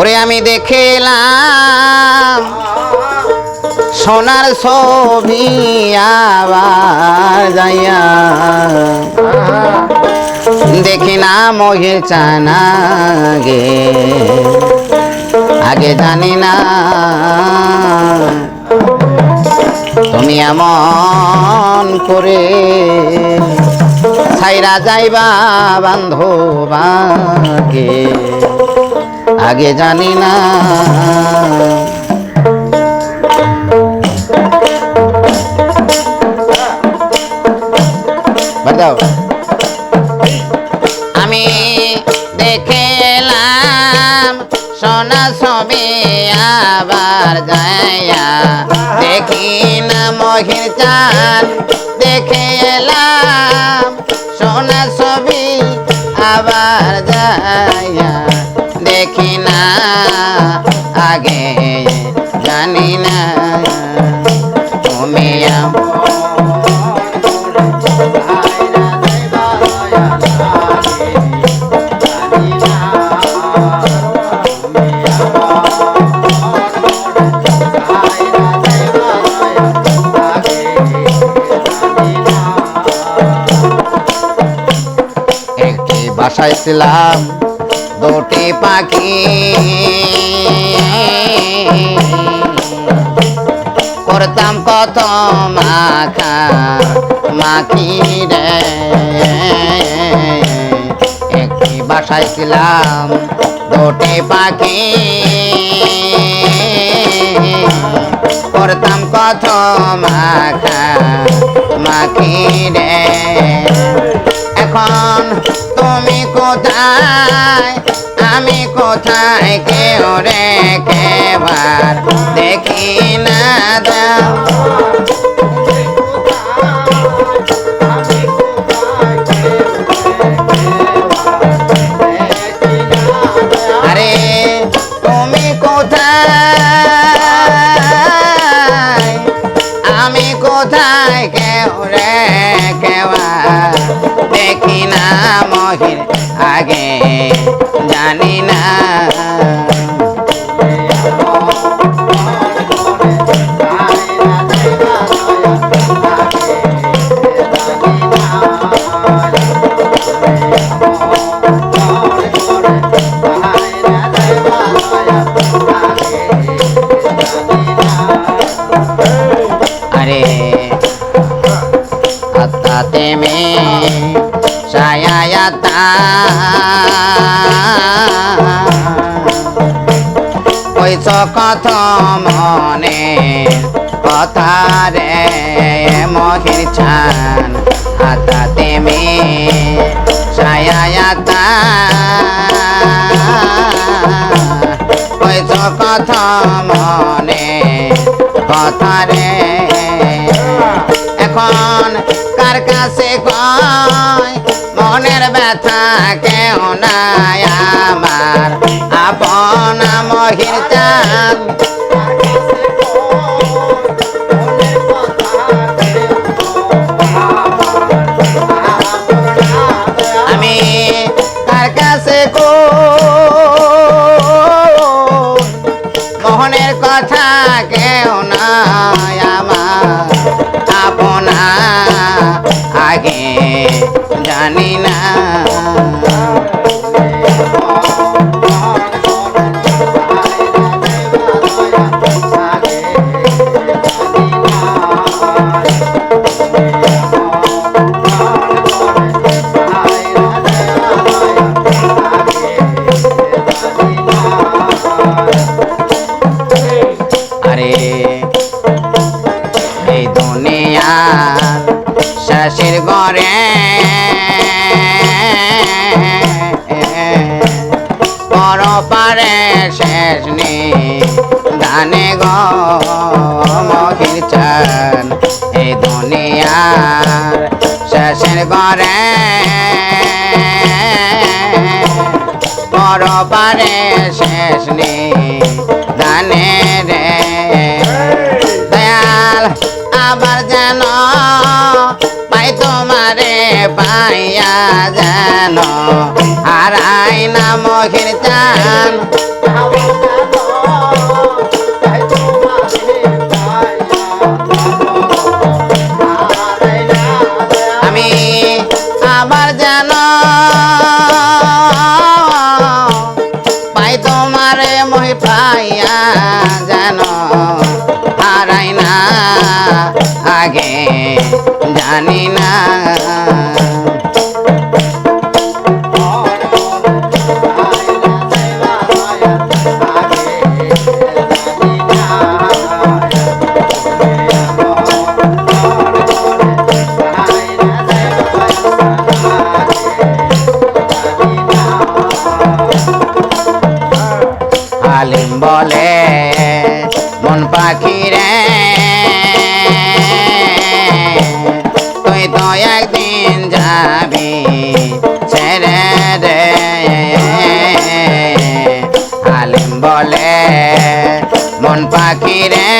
ওরে আমি দেখিলাম সোনার ছবি আবার যাইয়া দেখি না মহির চানা গে আগে জানি না তুমি এমন করে ছাইরা যাইবা বান্ধবাকে আগে জানি না বাজাও আমি দেখলাম সোনা ছবি আবার যাইয়া দেখি না মহির চান দেখে এলাম সোনা ছবি আবার যাইয়া দেখি না আগে জানি না তুমি বাসায় ছিলাম দুটি পাখি করতাম কত মাখা মাখি রে একটি বাসায় ছিলাম দুটি পাখি করতাম কত মাখা মাখি রে এখন তুমি কোথায় আমি কোথায় কেউ রে কেবার দেখি না দাও আরে তুমি কোথায় আমি কোথায় কেউ রে কেবার দেখি না মহির আগে জানি না আরে আত্মাতে মে সায়াতা কইছ কত মনে কথা রে মহির ছান আতাতে মে সায়াতা কইছ কত মনে কথা রে এখন কার কাছে কয় মনের ব্যথা কেউ নাই আমার আপন মহির চান আমি কার কাছে মোহনের কথা কেউ নাই আমার আপনা আগে জানি না আরে এই দুনিয়া শেষের ঘরে পরপারে শেষ নেই দানে গো মহির চান এই দুনিয়ার শেষের ঘরে পরপারে শেষ নেই দানে রে দয়াল আবার যেন পাই তোমারে পাইয়া যেন হারা হারাই না মহির চান আমি আবার যেন পাই তোমারে মই পাইয়া যেন হারাই না আগে জানি না আলিম বলে মন পাখি রে তুই তো একদিন যাবি ছেড়ে রে আলিম বলে মন পাখি রে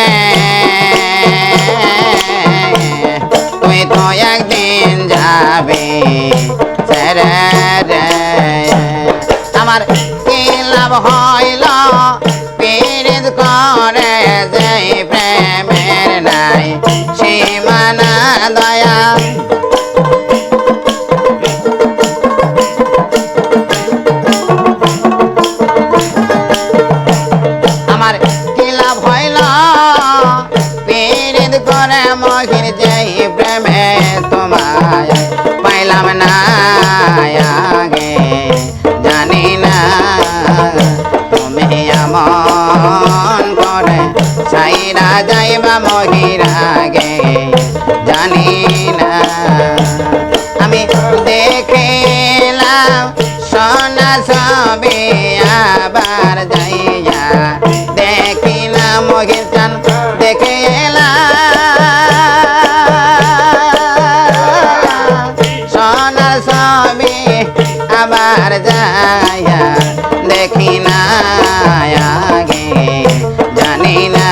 তুই তো একদিন যাবি ছেড়ে রে আমার কি লাভ হইল পীড়িত করে যে প্রেমের নাই সীমানা দয়া আমার কি লাভ হইল পীড়িত করে মহির যে প্রেমে তোমায় পাইলাম না আগে জানি না তুমি এমন করে সাইরা যাইবা মহির আগে জানি না আমি দেখিলাম সোনা ছবি আবার যাইয়া দেখি না মহির চান দেখে সোনার ছবি আবার যাইয়া দেখি না আগে জানি না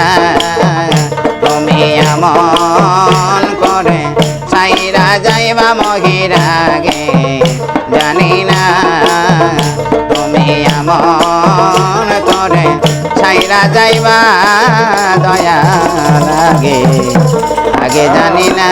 তুমি এমন করে সাইরা যাইবা মহির আগে জানি না তুমি এমন করে সাইরা যাইবা দয়া লাগে আগে জানি না